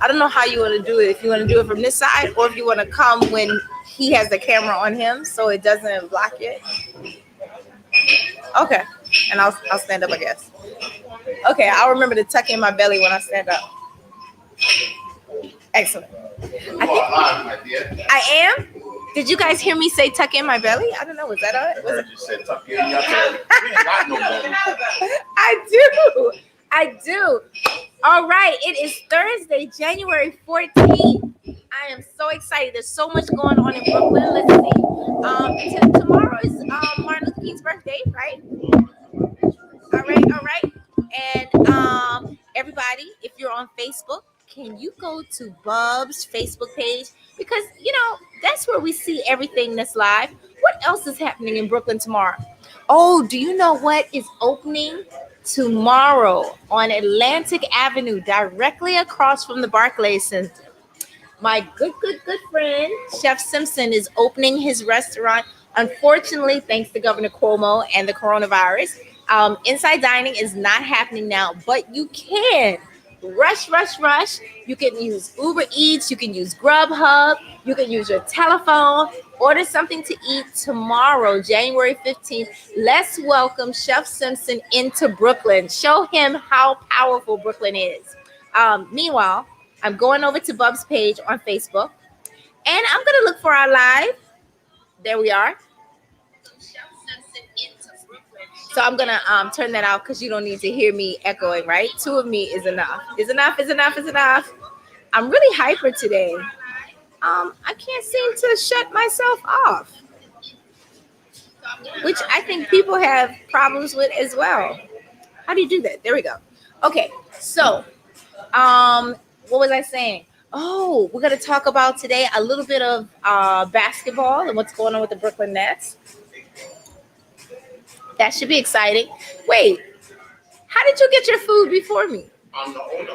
I don't know how you want to do it. If you want to do it from this side, or if you want to come when he has the camera on him, so it doesn't block it. Okay, and I'll stand up, I guess. Okay, I'll remember to tuck in my belly when I stand up. Excellent. I am. Did you guys hear me say tuck in my belly? I don't know. Was that it? I heard you said tuck in your belly. We ain't got no belly. I do. All right. It is Thursday, January 14th. I am so excited. There's so much going on in Brooklyn. Let's see. Tomorrow is Martin Luther King's birthday, right? All right. And everybody, if you're on Facebook, can you go to Bub's Facebook page? Because, that's where we see everything that's live. What else is happening in Brooklyn tomorrow? Oh, do you know what is opening tomorrow on Atlantic Avenue, directly across from the Barclays Center? My good friend, Chef Simpson, is opening his restaurant. Unfortunately, thanks to Governor Cuomo and the coronavirus, inside dining is not happening now, but you can rush. You can use Uber Eats, you can use Grubhub, you can use your telephone, order something to eat tomorrow, January 15th. Let's welcome Chef Simpson into Brooklyn. Show him how powerful Brooklyn is. Meanwhile, I'm going over to Bub's page on Facebook, and I'm going to look for our live. There we are. So I'm going to turn that out because you don't need to hear me echoing, right? 2 of me is enough. Is enough. I'm really hyper today. I can't seem to shut myself off, which I think people have problems with as well. How do you do that? There we go. Okay, so what was I saying? Oh, we're going to talk about today a little bit of basketball and what's going on with the Brooklyn Nets. That should be exciting. Wait, how did you get your food before me? I'm the owner.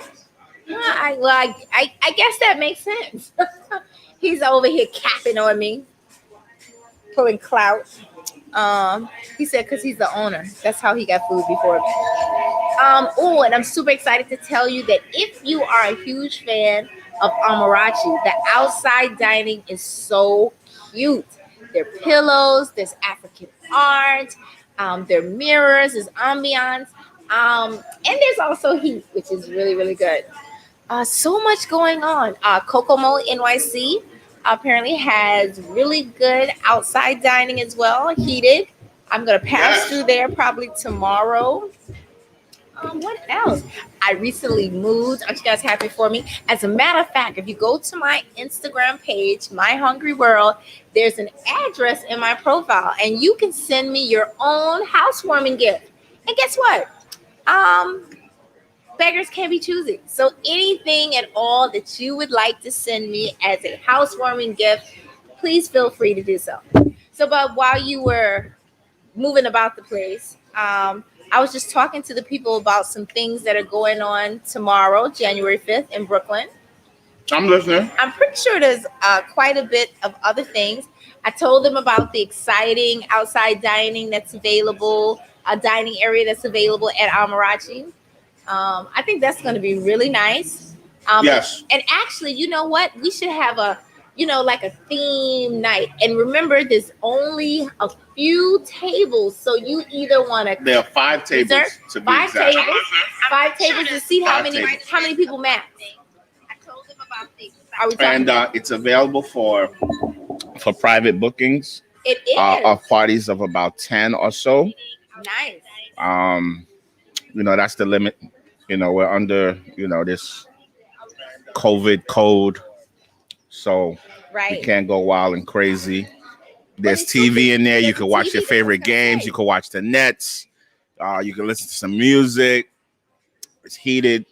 I guess that makes sense. He's over here capping on me, pulling clout. He said because he's the owner. That's how he got food before me. And I'm super excited to tell you that if you are a huge fan of Amarachi, the outside dining is so cute. There are pillows, there's African art, there are mirrors, there's ambiance, and there's also heat, which is really, really good. So much going on. Kokomo NYC apparently has really good outside dining as well, heated. I'm going to pass through there probably tomorrow. What else? I recently moved. Aren't you guys happy for me? As a matter of fact, if you go to my Instagram page, My Hungry World, there's an address in my profile, and you can send me your own housewarming gift. And guess what? Beggars can't be choosy. So anything at all that you would like to send me as a housewarming gift, please feel free to do so. So, but while you were moving about the place, I was just talking to the people about some things that are going on tomorrow, January 5th in Brooklyn. I'm listening. I'm pretty sure there's quite a bit of other things. I told them about the exciting outside dining that's available, a dining area that's available at Amarachi. I think that's going to be really nice. Yes. And actually, you know what? We should have like a theme night. And remember, there's only a few tables. So you either want to... There are 5 tables to be exact. 5 tables to see how many people max. I told them about things. And it's available for private bookings. It is. Of parties of about 10 or so. Nice. That's the limit. We're under, this COVID code. So we can't go wild and crazy. There's TV in there. You can watch your favorite games. You can watch the Nets. You can listen to some music. It's heated.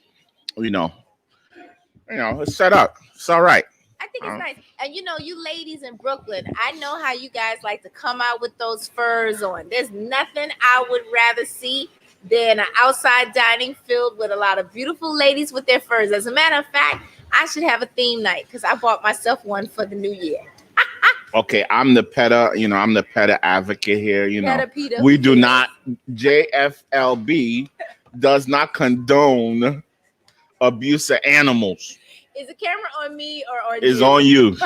It's set up. It's all right. I think it's nice. And you ladies in Brooklyn, I know how you guys like to come out with those furs on. There's nothing I would rather see than an outside dining filled with a lot of beautiful ladies with their furs. As a matter of fact, I should have a theme night because I bought myself one for the new year. Okay, I'm the PETA advocate here. PETA. We do not, Jflb does not condone abuse of animals. Is the camera on me or on It's you? on you.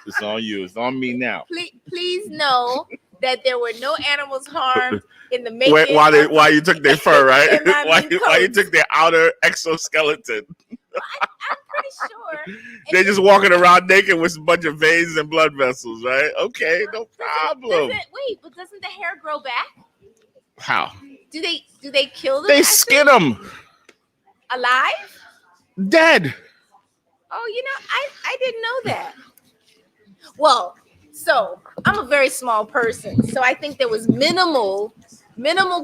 It's on you. It's on me now. Please know that there were no animals harmed in the making. Why you took their fur, right? Why you coats. took their outer exoskeleton? I'm pretty sure. They're just walking around naked with a bunch of veins and blood vessels, right? Okay, no problem. But doesn't the hair grow back? How? Do they kill them? They skin them alive? Dead. Oh, I didn't know that. Well, so I'm a very small person, so I think there was minimal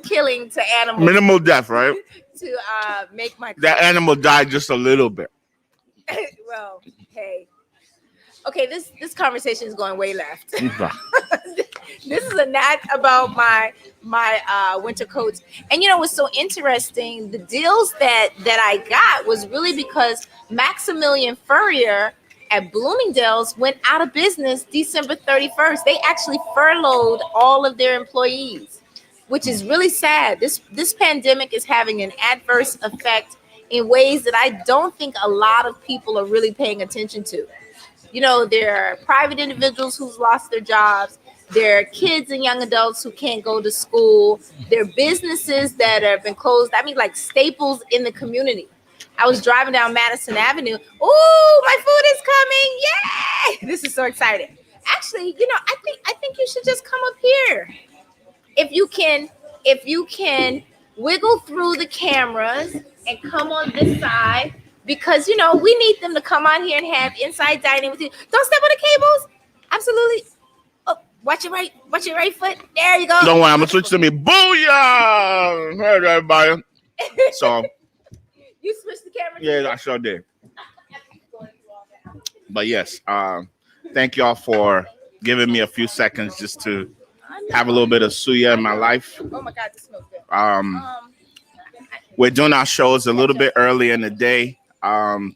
killing to animals. Minimal death, right? To make my that animal died just a little bit. Well, hey. Okay, this conversation is going way left. This is a not about my winter coats. And what's so interesting, the deals that I got was really because Maximilian Furrier at Bloomingdale's went out of business December 31st. They actually furloughed all of their employees, which is really sad. This pandemic is having an adverse effect in ways that I don't think a lot of people are really paying attention to. There are private individuals who've lost their jobs. There are kids and young adults who can't go to school. There are businesses that have been closed. I mean, like staples in the community. I was driving down Madison Avenue. Ooh, my food is coming. Yay! This is so exciting. Actually, I think you should just come up here. If you can wiggle through the cameras and come on this side, because we need them to come on here and have inside dining with you. Don't step on the cables. Absolutely. Oh, watch your right foot. There you go. Don't worry, I'm gonna switch to me. Booyah! Hey everybody. So you switched the camera. Yeah, I sure did. But yes, thank y'all for giving me a few seconds just to have a little bit of suya in my life. Oh my God, this smells good. We're doing our shows a little bit early in the day.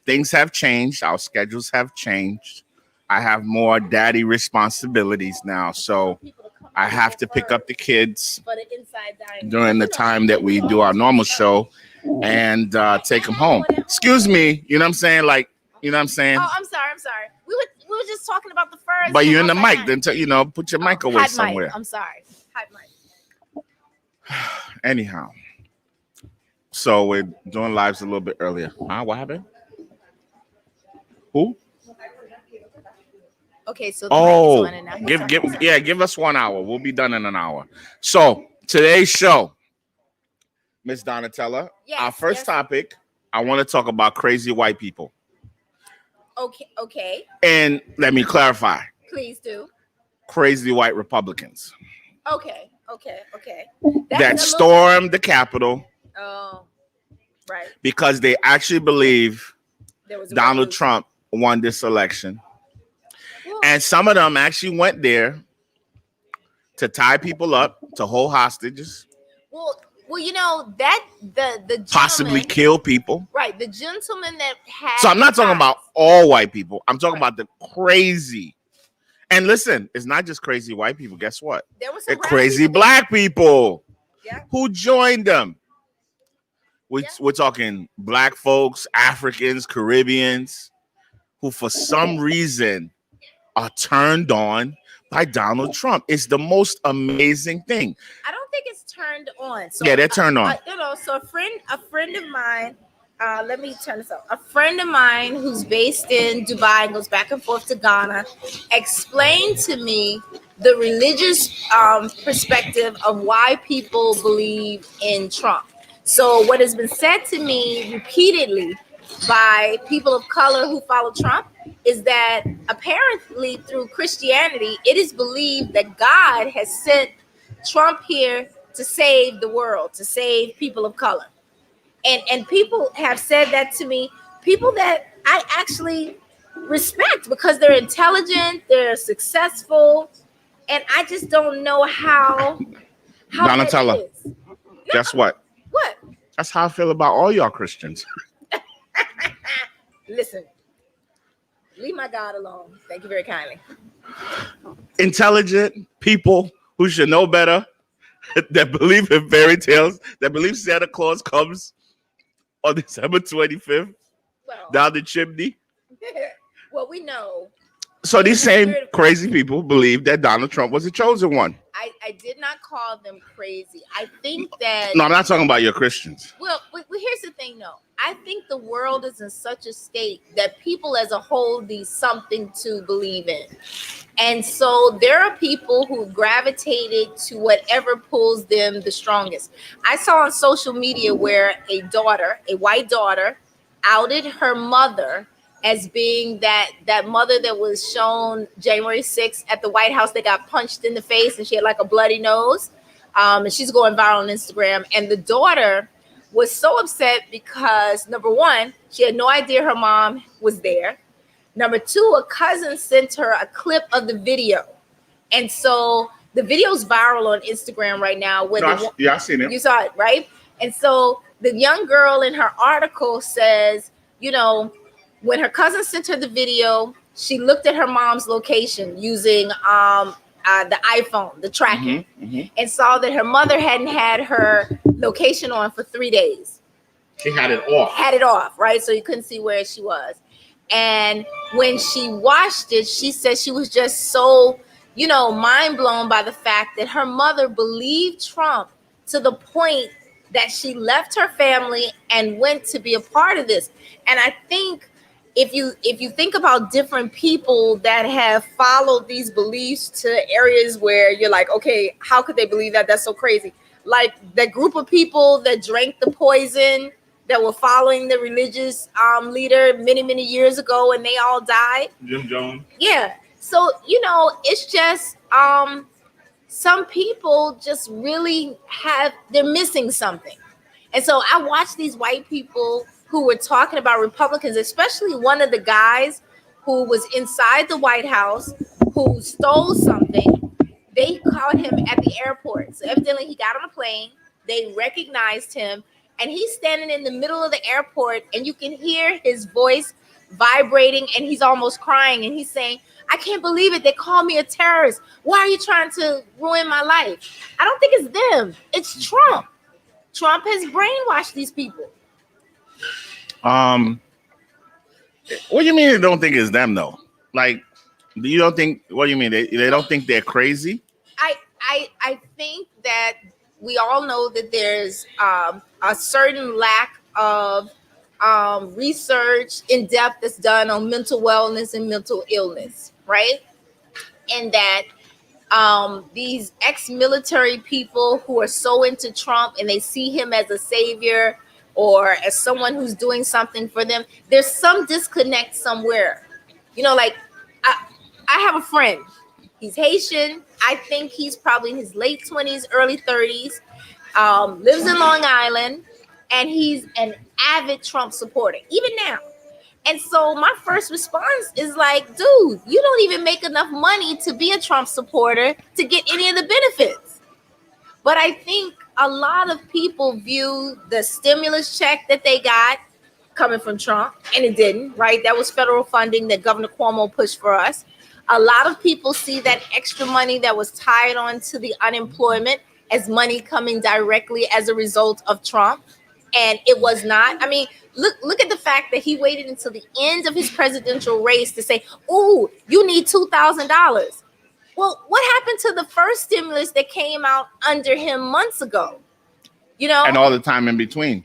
Things have changed. Our schedules have changed. I have more daddy responsibilities now, so I have to pick up the kids during the time that we do our normal show and take them home. Excuse me, you know what I'm saying? Like, you know what I'm saying? Oh, I'm sorry. We were just talking about the furs. But you're in the mic, then put your mic away somewhere. Mic. I'm sorry. Hot mic. Anyhow. So we're doing lives a little bit earlier. What happened? Who? Okay, so give us 1 hour. We'll be done in an hour. So today's show, Miss Donatella, our first topic, I want to talk about crazy white people. Okay. And let me clarify. Please do. Crazy white Republicans. Okay. That stormed the Capitol. Oh, right. Because they actually believe Donald Trump won this election. Well, and some of them actually went there to tie people up, to hold hostages. Well, that the possibly kill people. Right, the gentleman that had. So I'm not talking about all white people. I'm talking about the crazy. And listen, it's not just crazy white people. Guess what? There was some crazy black people yeah. who joined them. We're talking black folks, Africans, Caribbeans, who for some reason are turned on by Donald Trump. It's the most amazing thing. I don't think it's turned on. So, yeah, they're turned on. So a friend of mine, let me turn this up. A friend of mine who's based in Dubai and goes back and forth to Ghana explained to me the religious perspective of why people believe in Trump. So what has been said to me repeatedly by people of color who follow Trump is that apparently through Christianity, it is believed that God has sent Trump here to save the world, to save people of color. And people have said that to me, people that I actually respect because they're intelligent, they're successful, and I just don't know how Donatella, guess what? What? That's how I feel about all y'all Christians. Listen, leave my God alone. Thank you very kindly. Intelligent people who should know better, that believe in fairy tales, that believe Santa Claus comes on December 25th down the chimney. Well, we know. So these same crazy people believe that Donald Trump was the chosen one. I did not call them crazy. I think that. No, I'm not talking about your Christians. Well, here's the thing, though. I think the world is in such a state that people as a whole need something to believe in. And so there are people who gravitated to whatever pulls them the strongest. I saw on social media where a white daughter, outed her mother as being that mother that was shown January 6th at the White House that got punched in the face and she had like a bloody nose. And she's going viral on Instagram. And the daughter was so upset because, number one, she had no idea her mom was there. Number two, a cousin sent her a clip of the video. And so the video's viral on Instagram right now. Yeah, I seen it. You saw it, right? And so the young girl in her article says, when her cousin sent her the video, she looked at her mom's location using the iPhone, the tracking, and saw that her mother hadn't had her location on for 3 days. She had it off. Had it off, right? So you couldn't see where she was. And when she watched it, she said she was just so, mind blown by the fact that her mother believed Trump to the point that she left her family and went to be a part of this. And I think if you think about different people that have followed these beliefs to areas where you're like, okay, how could they believe that? That's so crazy. Like that group of people that drank the poison, that were following the religious leader many years ago, and they all died. Jim Jones. Yeah. So, it's just some people just really they're missing something. And so I watched these white people who were talking about Republicans, especially one of the guys who was inside the White House who stole something. They caught him at the airport. So evidently he got on a plane. They recognized him. And he's standing in the middle of the airport and you can hear his voice vibrating and he's almost crying. And he's saying, I can't believe it. They call me a terrorist. Why are you trying to ruin my life? I don't think it's them. It's Trump. Trump has brainwashed these people. What do you mean you don't think it's them though? Like, you don't think, what do you mean? They don't think they're crazy? I think that we all know that there's a certain lack of research in depth that's done on mental wellness and mental illness, right? And that these ex-military people who are so into Trump and they see him as a savior or as someone who's doing something for them, there's some disconnect somewhere. Like I have a friend. He's Haitian. I think he's probably in his late 20s, early 30s. Lives in Long Island, and he's an avid Trump supporter, even now. And so my first response is like, dude, you don't even make enough money to be a Trump supporter to get any of the benefits. But I think a lot of people view the stimulus check that they got coming from Trump, and it didn't, right? That was federal funding that Governor Cuomo pushed for us. A lot of people see that extra money that was tied on to the unemployment as money coming directly as a result of Trump. And it was not. I mean, look at the fact that he waited until the end of his presidential race to say, "Ooh, you need $2,000." Well, what happened to the first stimulus that came out under him months ago? And all the time in between.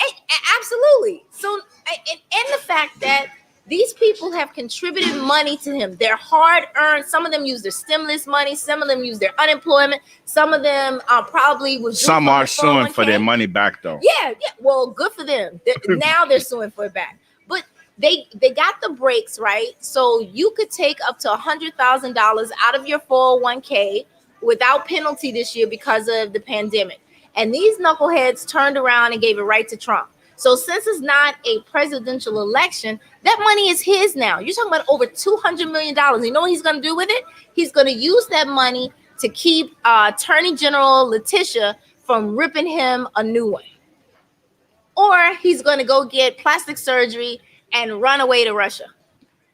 Absolutely. So, and the fact that these people have contributed money to him. They're hard earned. Some of them use their stimulus money. Some of them use their unemployment. Some of them probably was. Some are suing for their money back, though. Yeah. Well, good for them. Now they're suing for it back. But they got the breaks, right? So you could take up to $100,000 out of your 401k without penalty this year because of the pandemic. And these knuckleheads turned around and gave it right to Trump. So since it's not a presidential election, that money is his now. You're talking about over $200 million. You know what he's going to do with it? He's going to use that money to keep Attorney General Letitia from ripping him a new one. Or he's going to go get plastic surgery and run away to Russia.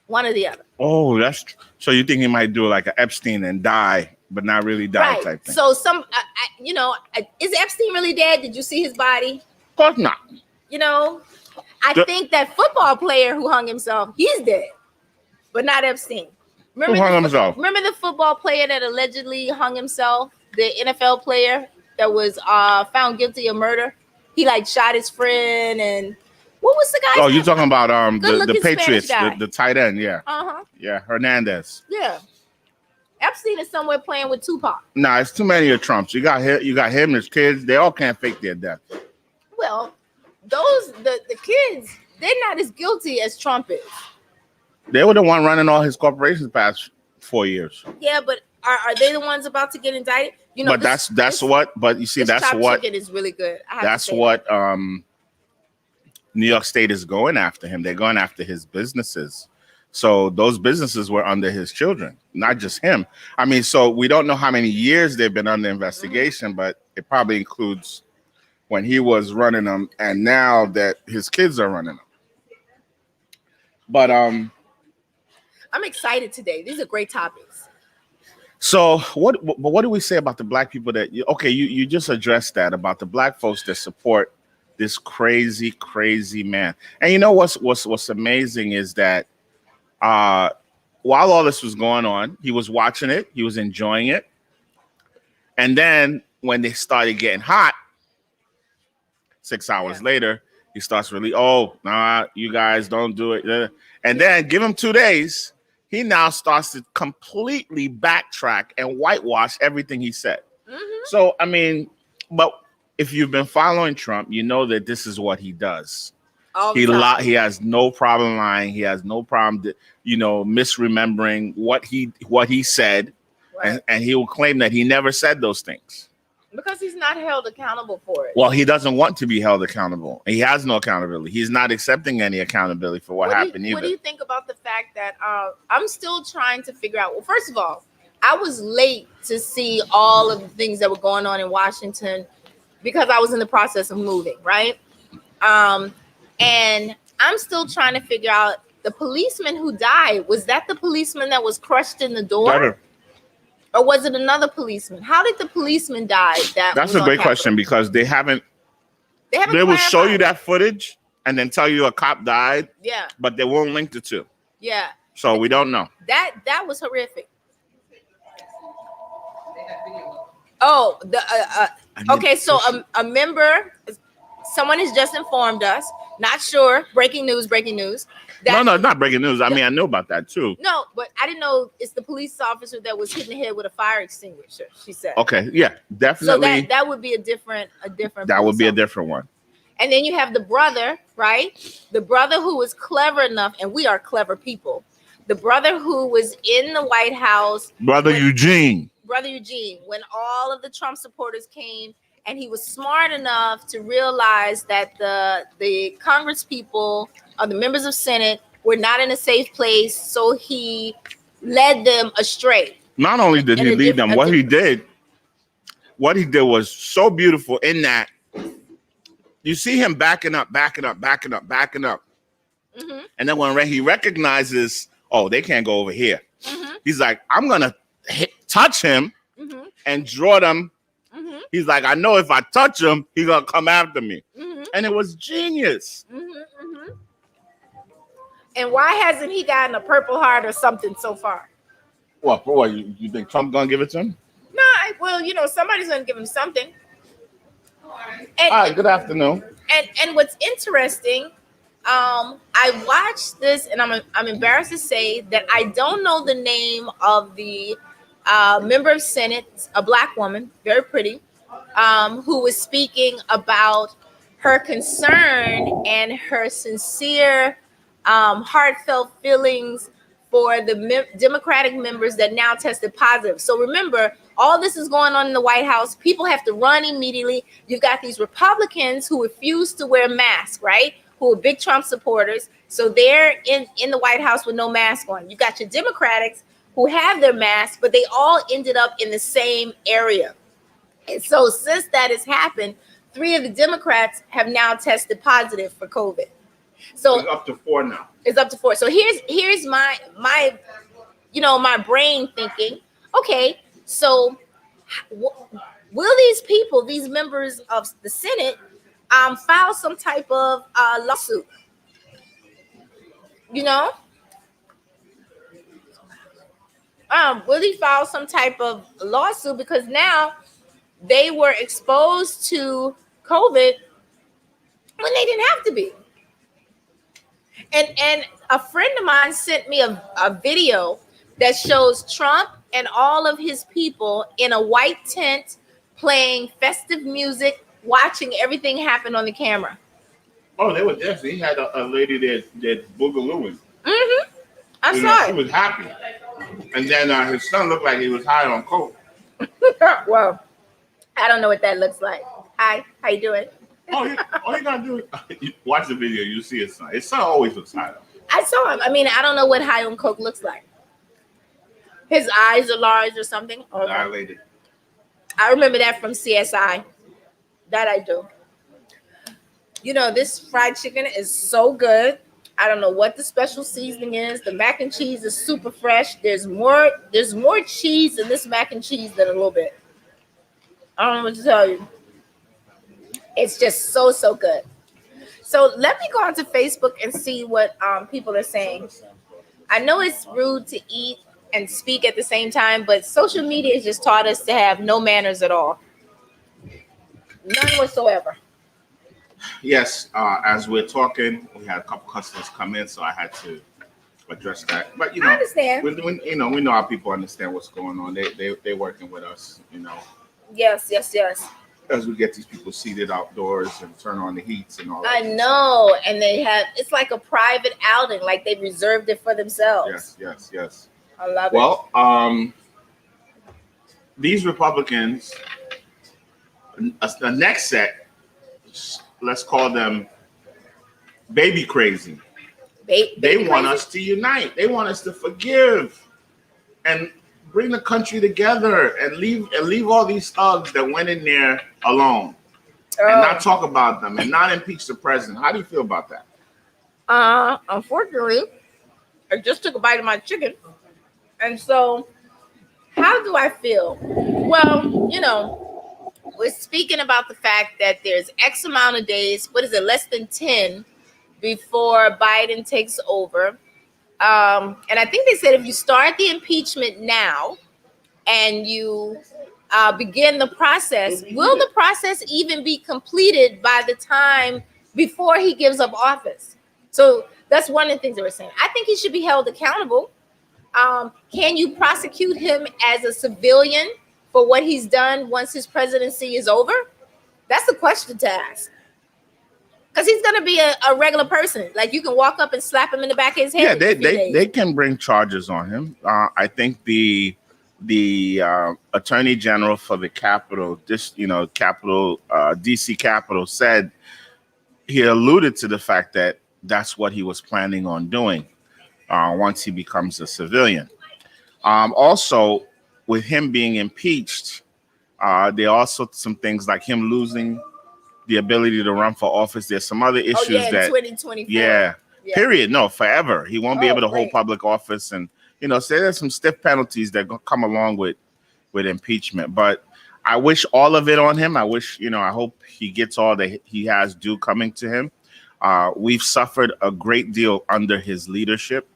One or the other. Oh, so you think he might do like an Epstein and die, but not really die right. type thing? So is Epstein really dead? Did you see his body? Of course not. I think that football player who hung himself, he's dead. but not Epstein. Who hung himself? Remember the football player that allegedly hung himself? The NFL player that was found guilty of murder. He like shot his friend, and what was the guy's Oh, name? you're talking about the Patriots, guy. the tight end, yeah. Uh-huh. Yeah, Hernandez. Yeah. Epstein is somewhere playing with Tupac. Nah, it's too many of Trumps. You got him, his kids. They all can't fake their death. Well, the kids, they're not as guilty as Trump is. They were the one running all his corporations past 4 years. Yeah, but are they the ones about to get indicted? You know, but that's what. But you see, that's what. Chicken is really good. That's what New York State is going after him. They're going after his businesses. So those businesses were under his children, not just him. I mean, so we don't know how many years they've been under investigation, but it probably includes when he was running them and now that his kids are running them. But I'm excited today. These are great topics. So what do we say about the black people that you just addressed that about the black folks that support this crazy man. And you know what's amazing is that while all this was going on, he was watching it, he was enjoying it. And then when they started getting hot, 6 hours later, he starts really, you guys don't do it. And then give him 2 days, he now starts to completely backtrack and whitewash everything he said. Mm-hmm. So, I mean, but if you've been following Trump, you know that this is what he does. He has no problem lying. He has no problem, misremembering what he said, right. and he will claim that he never said those things because he's not held accountable for it. Well, he doesn't want to be held accountable. He has no accountability. He's not accepting any accountability for what happened either. What do you think about the fact that I'm still trying to figure out? Well, first of all, I was late to see all of the things that were going on in Washington because I was in the process of moving, right? And I'm still trying to figure out the policeman who died. Was that the policeman that was crushed in the door? Better. Or was it another policeman? How did the policeman die? That's a great question because they will show you that footage and then tell you a cop died. Yeah. But they won't link the two. Yeah. So we don't know. That was horrific. Oh, okay. So a member, someone has just informed us. Not sure. Breaking news. No, not breaking news. I mean, I know about that too. No, but I didn't know it's the police officer that was hit in the head with a fire extinguisher. She said. Okay, yeah, definitely. So that would be a different. That would be a different one. And then you have the brother, right? The brother who was clever enough, and we are clever people. The brother who was in the White House. Brother Eugene, when all of the Trump supporters came. And he was smart enough to realize that the Congress people or the members of Senate were not in a safe place. So he led them astray. Not only did he lead them, what he did was so beautiful in that you see him backing up. Mm-hmm. And then when he recognizes, they can't go over here. Mm-hmm. He's like, I'm going to touch him and draw them. Mm-hmm. He's like, I know if I touch him, he's going to come after me. Mm-hmm. And it was genius. Mm-hmm, mm-hmm. And why hasn't he gotten a Purple Heart or something so far? What, you think Trump going to give it to him? No, somebody's going to give him something. All right, good afternoon. And what's interesting, I watched this, and I'm embarrassed to say that I don't know the name of the member of Senate, a black woman, very pretty, who was speaking about her concern and her sincere, heartfelt feelings for the Democratic members that now tested positive. So remember, all this is going on in the White House. People have to run immediately. You've got these Republicans who refuse to wear masks, right? Who are big Trump supporters. So they're in the White House with no mask on. You got your Democrats who have their masks, but they all ended up in the same area. And so since that has happened, 3 of the Democrats have now tested positive for COVID. So it's up to 4 now. It's up to 4. So here's my brain thinking, okay, so will these people, these members of the Senate, file some type of lawsuit? Will he file some type of lawsuit because now they were exposed to COVID when they didn't have to be. And a friend of mine sent me a video that shows Trump and all of his people in a white tent playing festive music, watching everything happen on the camera. Oh, they were definitely. He had a lady that boogalooing. Mm-hmm. I You know, saw she was happy. And then his son looked like he was high on coke. it. Well, I don't know what that looks like. Hi, how you doing? All you gotta do is watch the video. You see his son. His son always looks high. I saw him. I mean, I don't know what high on coke looks like. His eyes are large or something. Okay. Dilated. I remember that from CSI. That I do. You know, this fried chicken is so good. I don't know what the special seasoning is. The mac and cheese is super fresh. There's more cheese in this mac and cheese than a little bit. I don't know what to tell you. It's just so good. So let me go onto Facebook and see what people are saying. I know it's rude to eat and speak at the same time, but social media has just taught us to have no manners at all. None whatsoever. Yes, as we're talking, we had a couple customers come in, so I had to address that. But I understand. we know how people understand what's going on. They're working with us. Yes. As we get these people seated outdoors and turn on the heats and all that. I know, and it's like a private outing, like they reserved it for themselves. Yes. I love it. Well, these Republicans, the next set, let's call them baby crazy. They want us to unite. They want us to forgive and bring the country together and leave all these thugs that went in there alone and not talk about them and not impeach the president. How do you feel about that? Unfortunately, I just took a bite of my chicken. And so how do I feel? Well, we're speaking about the fact that there's X amount of days, what is it, less than 10 before Biden takes over. And I think they said if you start the impeachment now and you begin the process, will the process even be completed by the time before he gives up office? So that's one of the things they were saying. I think he should be held accountable. Can you prosecute him as a civilian for what he's done once his presidency is over? That's the question to ask. Because he's going to be a regular person. Like, you can walk up and slap him in the back of his head. Yeah, they can bring charges on him. I think the attorney general for the Capitol, DC Capitol, said he alluded to the fact that that's what he was planning on doing once he becomes a civilian. Also, with him being impeached, there are also some things like him losing the ability to run for office. There's some other issues in that 2024. Yeah. Period. No, forever. He won't be able to hold public office, and so there's some stiff penalties that come along with impeachment. But I wish all of it on him. I wish, I hope he gets all that he has due coming to him. We've suffered a great deal under his leadership,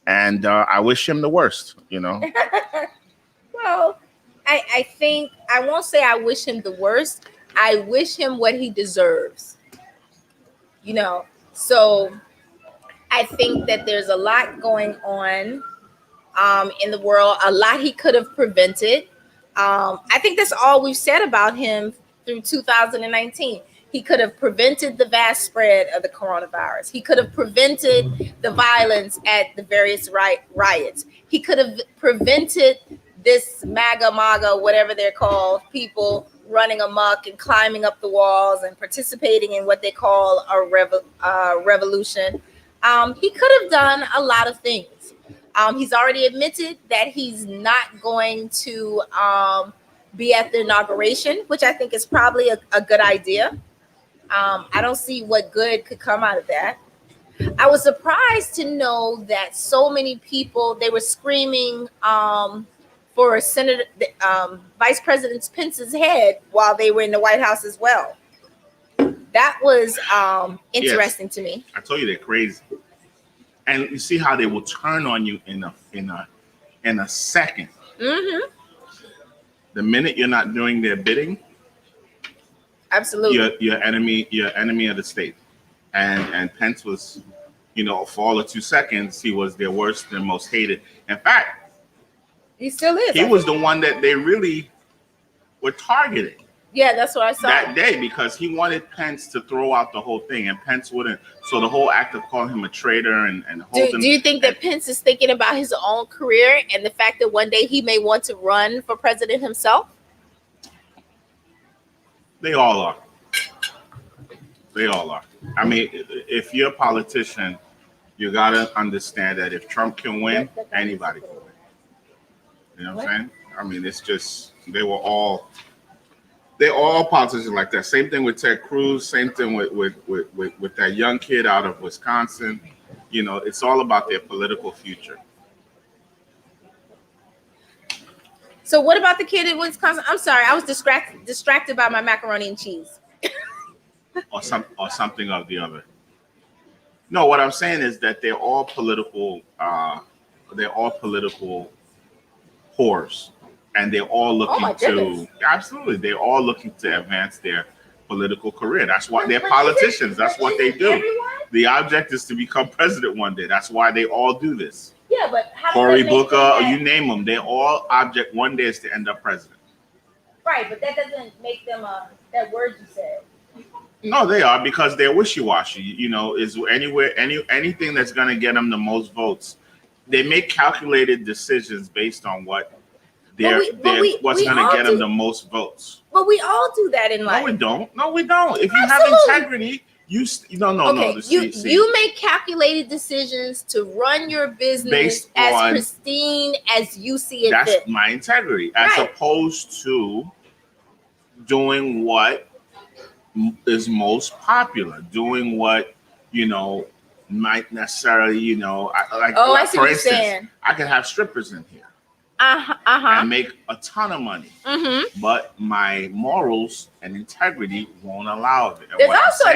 and I wish him the worst. Well, I think I won't say I wish him the worst. I wish him what he deserves. So I think that there's a lot going on in the world, a lot he could have prevented. I think that's all we've said about him through 2019. He could have prevented the vast spread of the coronavirus. He could have prevented the violence at the various riots. He could have prevented this MAGA, whatever they're called, people running amok and climbing up the walls and participating in what they call a revolution. He could have done a lot of things. He's already admitted that he's not going to be at the inauguration, which I think is probably a good idea. I don't see what good could come out of that. I was surprised to know that so many people, they were screaming for Senator, Vice President Pence's head while they were in the White House as well. That was interesting to me. I told you they're crazy. And you see how they will turn on you in in a second. Mm-hmm. The minute you're not doing their bidding, absolutely, you're enemy of the state. And Pence was, for all of 2 seconds, he was their worst and most hated. In fact, he still is. He was the one that they really were targeting. Yeah, that's what I saw that day, because he wanted Pence to throw out the whole thing, and Pence wouldn't. So the whole act of calling him a traitor and holding. Do you think that Pence is thinking about his own career and the fact that one day he may want to run for president himself? They all are. They all are. I mean, if you're a politician, you gotta understand that if Trump can win, anybody can win. You know what I'm saying? I mean, it's just they're all politicians like that. Same thing with Ted Cruz. Same thing with that young kid out of Wisconsin. It's all about their political future. So what about the kid in Wisconsin? I'm sorry, I was distracted by my macaroni and cheese. or something of the other. No, what I'm saying is that they're all political. They're all political whores, and they're all looking to absolutely. They're all looking to advance their political career. That's why they're politicians. That's what they do. The object is to become president one day. That's why they all do this. Yeah, but how Cory Booker, or you name them, they all object one day is to end up president. Right, but that doesn't make them that word you said. No, they are, because they're wishy-washy. Is anything that's going to get them the most votes. They make calculated decisions based on what's going to get them the most votes. But we all do that in life. No, we don't. If you have integrity, you make calculated decisions to run your business as pristine as you see it. That's my integrity, as opposed to doing what is most popular, doing what might necessarily I see for what instance, you're saying. I could have strippers in here and make a ton of money, but my morals and integrity won't allow it. And there's also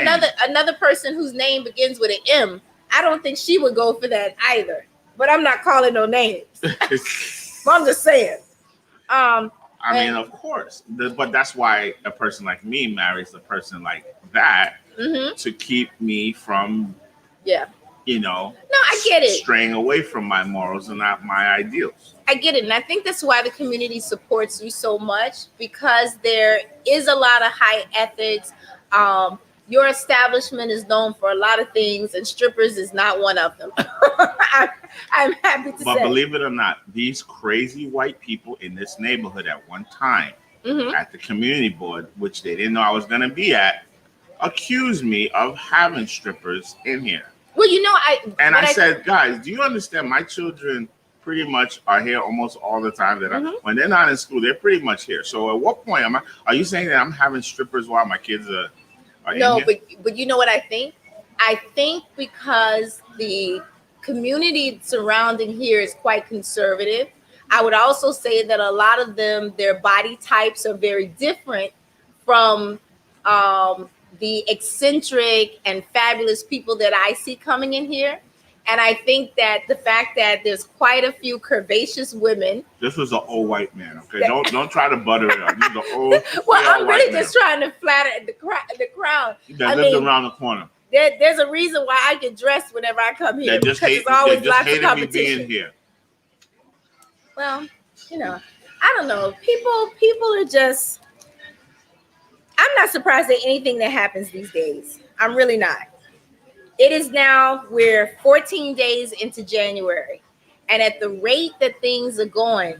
another person whose name begins with an M. I don't think she would go for that either, but I'm not calling no names. But I'm just saying. I mean, of course, but that's why a person like me marries a person like that to keep me from, No, I get it, straying away from my morals and not my ideals. I get it, and I think that's why the community supports you so much, because there is a lot of high ethics. Your establishment is known for a lot of things, and strippers is not one of them. I'm happy to say. But believe it or not, these crazy white people in this neighborhood at one time at the community board, which they didn't know I was going to be at, accused me of having strippers in here. Well, I said, guys, do you understand? My children pretty much are here almost all the time. When they're not in school, they're pretty much here. So at what point are you saying that I'm having strippers while my kids are no, in here? but you know what I think? I think because the community surrounding here is quite conservative. I would also say that a lot of them, their body types are very different from the eccentric and fabulous people that I see coming in here. And I think that the fact that there's quite a few curvaceous women. This was an old white man, okay? Don't try to butter it up. This is an old. Well, I'm really just trying to flatter the crowd. That lives around the corner. There's a reason why I get dressed whenever I come here. Because there's always lots of competition. Me being here. Well, I don't know. People are just. I'm not surprised at anything that happens these days. I'm really not. It is now, we're 14 days into January. And at the rate that things are going,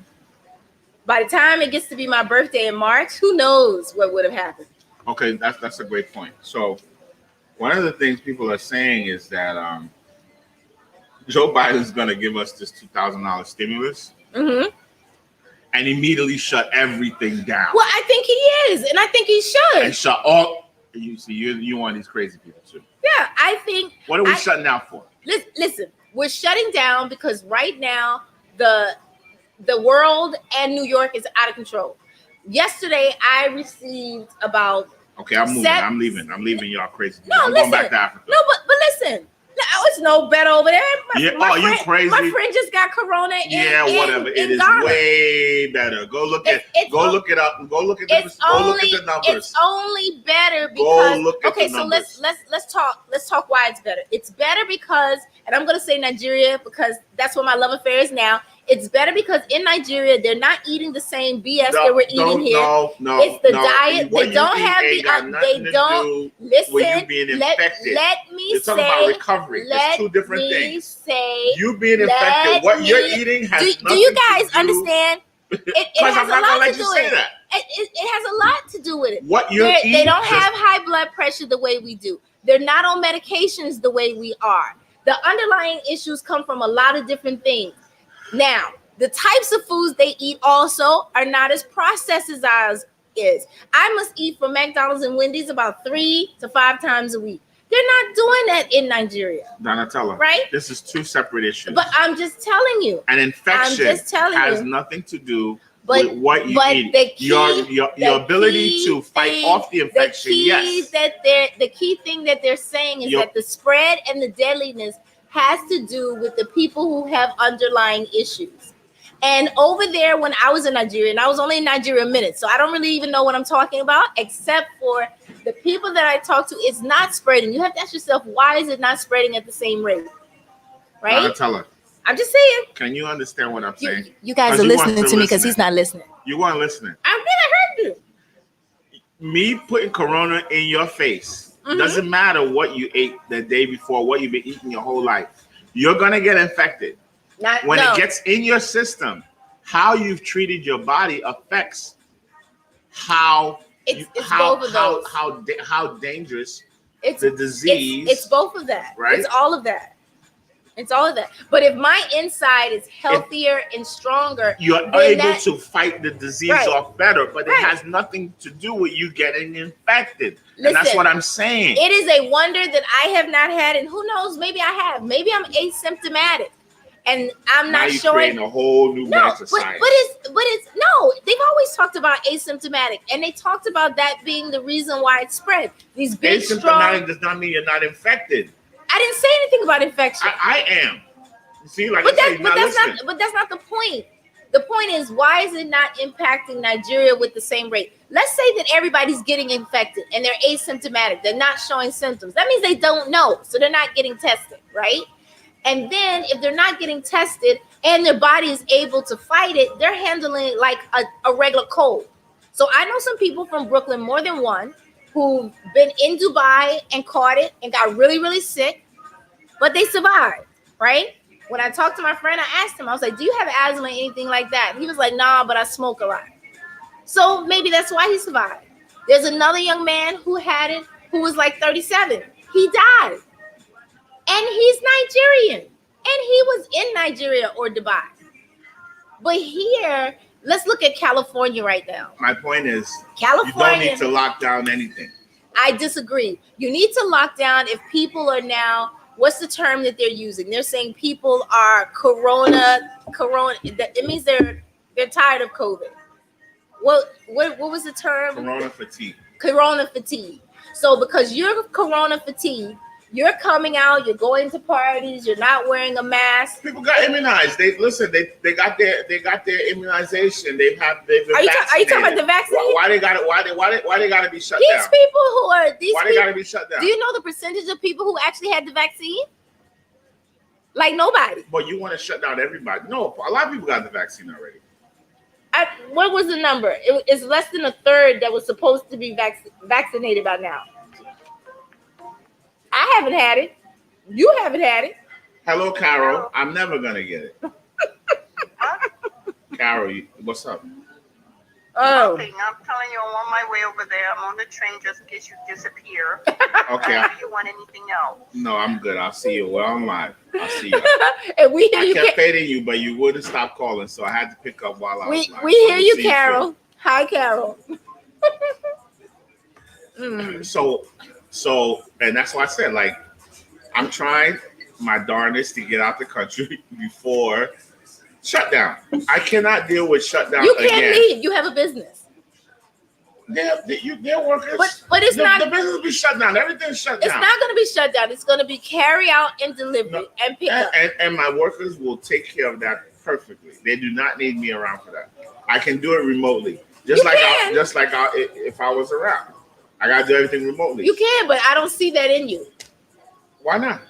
by the time it gets to be my birthday in March, who knows what would have happened? Okay, that's a great point. So one of the things people are saying is that Joe Biden's going to give us this $2,000 stimulus and immediately shut everything down. Well, I think he is, and I think he should. And shut all. You see, you want these crazy people too. Yeah, I think. What are we shutting down for? Listen, we're shutting down because right now the world and New York is out of control. Yesterday, I received about. Okay, I'm moving. I'm leaving. I'm leaving y'all crazy. No, I'm going back to Africa. No, but No, it's no better over there. You crazy? My friend just got corona. Whatever. It is Ghana. Way better. Go look it up. Go look at the numbers. It's only better because so let's talk why it's better. It's better because, and I'm gonna say Nigeria because that's where my love affair is now. It's better because in Nigeria they're not eating the same BS that we're eating here. No, it's the diet. They don't have they don't listen. You being infected. Let me You're talking about recovery. It's two different things. You being infected, what you're eating has nothing to do. Do you guys understand? It has I'm not gonna let you say that. It has a lot to do with it. What you're eating, they don't have high blood pressure the way we do. They're not on medications the way we are. The underlying issues come from a lot of different things. Now, the types of foods they eat also are not as processed as ours is. I must eat from McDonald's and Wendy's about 3 to 5 times a week. They're not doing that in Nigeria. Donatella, right? This is two separate issues. But I'm just telling you. An infection has nothing to do with what you eat. Your ability to fight off the infection, the key thing that they're saying is that the spread and the deadliness has to do with the people who have underlying issues. And over there, when I was in Nigeria, and I was only in Nigeria a minute, so I don't really even know what I'm talking about, except for the people that I talk to, it's not spreading. You have to ask yourself, why is it not spreading at the same rate? Right? Tell her. I'm just saying. Can you understand what I'm saying? You guys are listening to me because he's not listening. You weren't listening. I really heard you. Me putting corona in your face. Doesn't matter what you ate the day before, what you've been eating your whole life. You're going to get infected. It gets in your system, how you've treated your body affects how dangerous the disease. It's both of that. Right? It's all of that. It's all of that. But if my inside is healthier and stronger, you're able to fight the disease off better. But it has nothing to do with you getting infected. Listen, and that's what I'm saying. It is a wonder that I have not had, and who knows, maybe I have. Maybe I'm asymptomatic. And I'm not showing a whole new branch of science. But it's no. They've always talked about asymptomatic, and they talked about that being the reason why it spread. These big asymptomatic does not mean you're not infected. I didn't say anything about infection. I am. You see, but that's not the point. The point is, why is it not impacting Nigeria with the same rate? Let's say that everybody's getting infected and they're asymptomatic. They're not showing symptoms. That means they don't know, so they're not getting tested, right? And then if they're not getting tested and their body is able to fight it, they're handling it like a regular cold. So I know some people from Brooklyn, more than one, who've been in Dubai and caught it and got really, really sick, but they survived, right? When I talked to my friend, I asked him, I was like, do you have asthma or anything like that? He was like, nah, but I smoke a lot. So maybe that's why he survived. There's another young man who had it, who was like 37. He died. And he's Nigerian. And he was in Nigeria or Dubai. But here, let's look at California right now. My point is, California, you don't need to lock down anything. I disagree. You need to lock down if people are now, what's the term that they're using? They're saying people are corona. It means they're tired of COVID. What was the term? Corona fatigue. Corona fatigue. So because you're corona fatigue, you're coming out, you're going to parties, you're not wearing a mask. People got immunized. They got their immunization. They've been Are you talking about the vaccine? Why they got it? Why they got to be shut down? Why they got to be shut down? Do you know the percentage of people who actually had the vaccine? Like nobody. But you want to shut down everybody? No, a lot of people got the vaccine already. What was the number? It's less than a third that was supposed to be vaccinated by now. I haven't had it. You haven't had it. Hello, Carol. I'm never gonna get it. Carol, what's up? Oh. Nothing. I'm telling you, I'm on my way over there. I'm on the train just in case you disappear. Okay. Do you want anything else? No, I'm good. I'll see you. Well, I'm live. I'll see you. And we hear I kept fading you, but you wouldn't stop calling, so I had to pick up while I was live. We hear you, Carol. Hi, Carol. So, and that's why I said, like, I'm trying my darndest to get out the country before shutdown. I cannot deal with shutdown again. You can't leave. You have a business. They're workers. But it's not. The business will be shut down. Everything's shut down. It's not going to be shut down. It's going to be carry out and delivery and pick up. And my workers will take care of that perfectly. They do not need me around for that. I can do it remotely. Just like if I was around. I got to do everything remotely. You can, but I don't see that in you. Why not?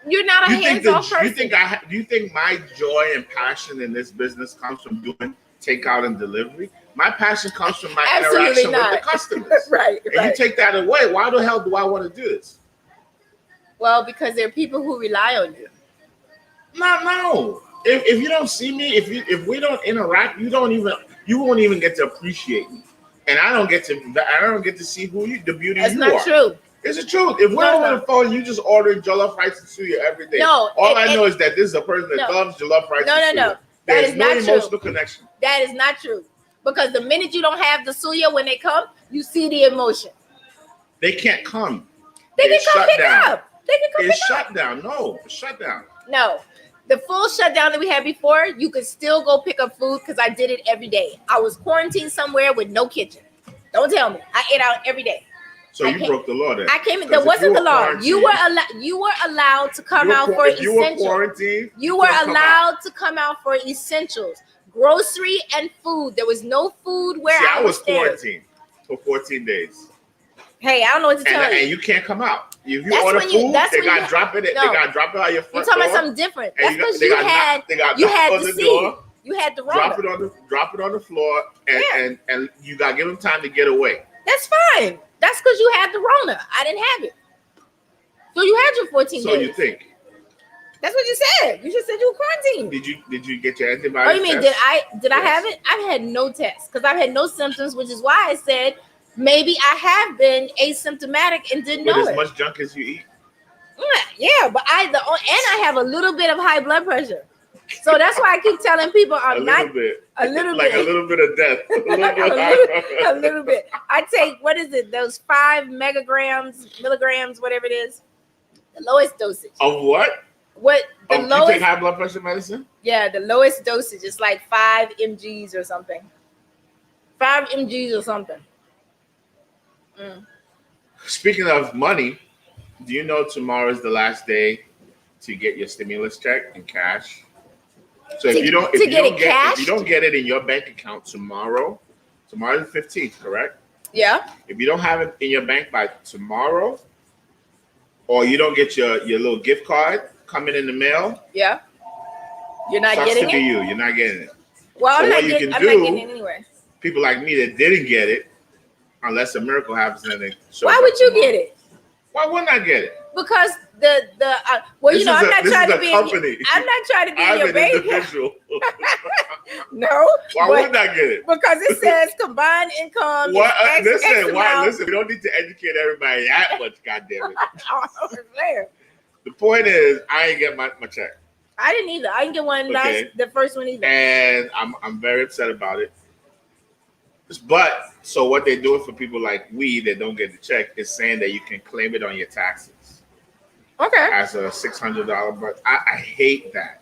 You're not a hands-off person. Do you think my joy and passion in this business comes from doing takeout and delivery? My passion comes from my interaction with the customers. Right. And you take that away. Why the hell do I want to do this? Well, because there are people who rely on you. No. If you don't see me, if we don't interact, you won't even get to appreciate me. And I don't get to see the beauty That's you are. That's not true. It's the truth. If we're on the phone, you just ordering jollof rice and suya every day. No. All I know is that this is a person that loves jollof rice and suya. No. There's no emotional connection. That is not true. Because the minute you don't have the suya when they come, you see the emotion. They can't come. They can come pick up. They can come pick up. It's shut down. No, it's shut down. No. The full shutdown that we had before, you could still go pick up food because I did it every day. I was quarantined somewhere with no kitchen. Don't tell me. I ate out every day. So you broke the law then. I came in. There wasn't the law. You were allowed to come out for essentials. You were quarantined. You were allowed to come out for essentials, grocery and food. There was no food where I was quarantined for 14 days. Hey, I don't know what to tell you. And you can't come out. If you order food, they got to drop it. They got to drop it out your front door. You're talking about something different. That's because you had the seed. You had the drop it on the floor, and you got to give them time to get away. That's fine. That's because you had the Rona. I didn't have it. So you had your 14 days. So you think? That's what you said. You just said you were quarantined. Did you get your antibiotics? Oh, you mean did I have it? I've had no tests because I've had no symptoms, which is why I said maybe I have been asymptomatic and didn't know it. As much junk as you eat. Yeah, but I have a little bit of high blood pressure. So that's why I keep telling people I'm a little bit of death. A little bit. I take, what is it? Those 5 milligrams, whatever it is. The lowest dosage. Of what? Lowest? You take high blood pressure medicine? Yeah, the lowest dosage is like 5 mgs or something. 5 mgs or something. Speaking of money, do you know tomorrow is the last day to get your stimulus check in cash? So if you don't get it in your bank account tomorrow's the 15th, correct? Yeah. If you don't have it in your bank by tomorrow, or you don't get your little gift card coming in the mail, yeah, you're not getting it. You're not getting it. Well, I'm not getting it anyway. People like me that didn't get it, unless a miracle happens, and they show. Why would you get it? Why wouldn't I get it? Because I'm not trying to be in your bank account. No. Why wouldn't I get it? Because it says combined income. Listen, we don't need to educate everybody that much, goddamn it. The point is, I ain't get my check. I didn't either. I didn't get one the first one either. And I'm very upset about it. But so what they're doing for people like we that don't get the check is saying that you can claim it on your taxes. Okay. As a $600, but I hate that.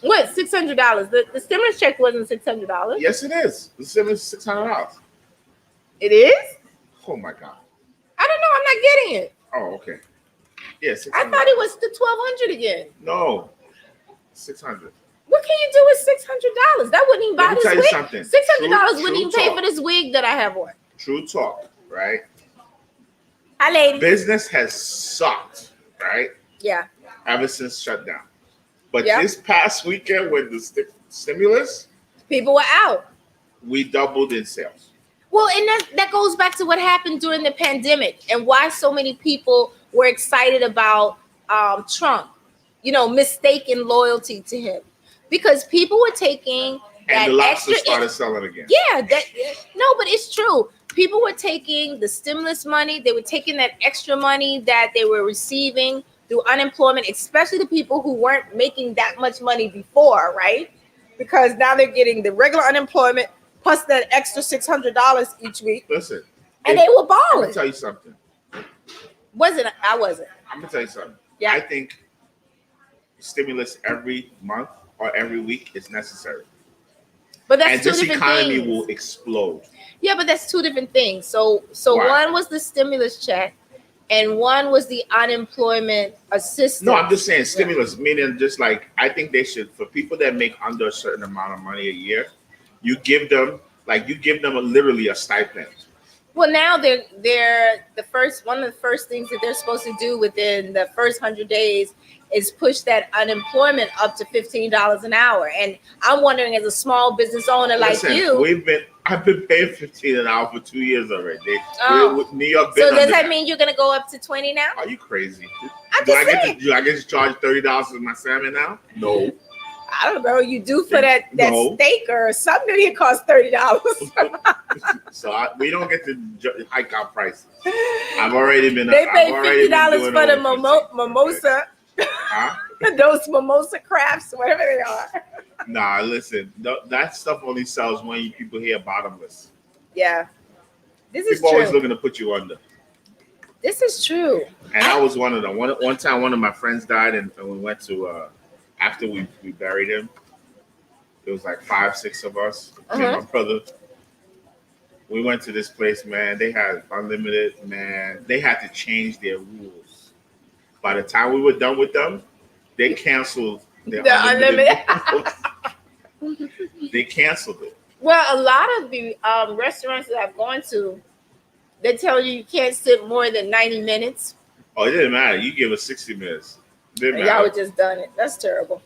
What, $600? The stimulus check wasn't $600. Yes, it is. The stimulus is $600. It is? Oh my God. I don't know. I'm not getting it. Oh, okay. Yes. Yeah, I thought it was the $1,200 again. No, $600. What can you do with $600? That wouldn't even buy this wig. Something. $600 wouldn't even pay for this wig that I have on. True talk, right? Hi, lady. Business has sucked, right? Yeah. Ever since shutdown. But this past weekend with the stimulus, people were out. We doubled in sales. Well, and that goes back to what happened during the pandemic and why so many people were excited about Trump, mistaken loyalty to him. Because people were taking that and the lobster extra started selling again. Yeah, but it's true. People were taking the stimulus money. They were taking that extra money that they were receiving through unemployment, especially the people who weren't making that much money before, right? Because now they're getting the regular unemployment plus that extra $600 each week. Listen, and they were balling. I'm gonna tell you something. I wasn't. I'm gonna tell you something. Yeah. I think stimulus every month or every week is necessary. But that's and two this different economy things. will explode. Yeah, but that's two different things. So Why? one was the stimulus check, and one was the unemployment No, I'm just assistance. saying Yeah. stimulus, meaning just like I think they should for people that make under a certain amount of money a year, you give them literally a stipend. Well, now they're the first one of the first things that they're supposed to do within the first 100 days is push that unemployment up to $15 an hour. And I'm wondering, as a small business owner like Listen, you, I've been paying 15 an hour for 2 years already. oh, New York been so does under that that. mean you're gonna go up to 20 now? Are you crazy? I'm just saying. Do I get to charge $30 for my salmon now? No. I don't know. You do for that No. steak or something. It costs $30. So we don't get to hike our prices. I've already been. They pay I've already $50 been for the doing over 15. mimosa. Huh? Those mimosa crafts, whatever they are. Nah, listen. That stuff only sells when people hear bottomless. Yeah, this is People always true. looking to put you under. This is true. And I was one of them. One time, one of my friends died, and we went to after we buried him. There was like 5, 6 of us. Me and my brother. We went to this place, man. They had unlimited, man. They had to change their rules. By the time we were done with them, they canceled their unlimited. They canceled it. Well, a lot of the restaurants that I've gone to, they tell you can't sit more than 90 minutes. Oh, it didn't matter. You give us 60 minutes. Y'all were just done it. That's terrible.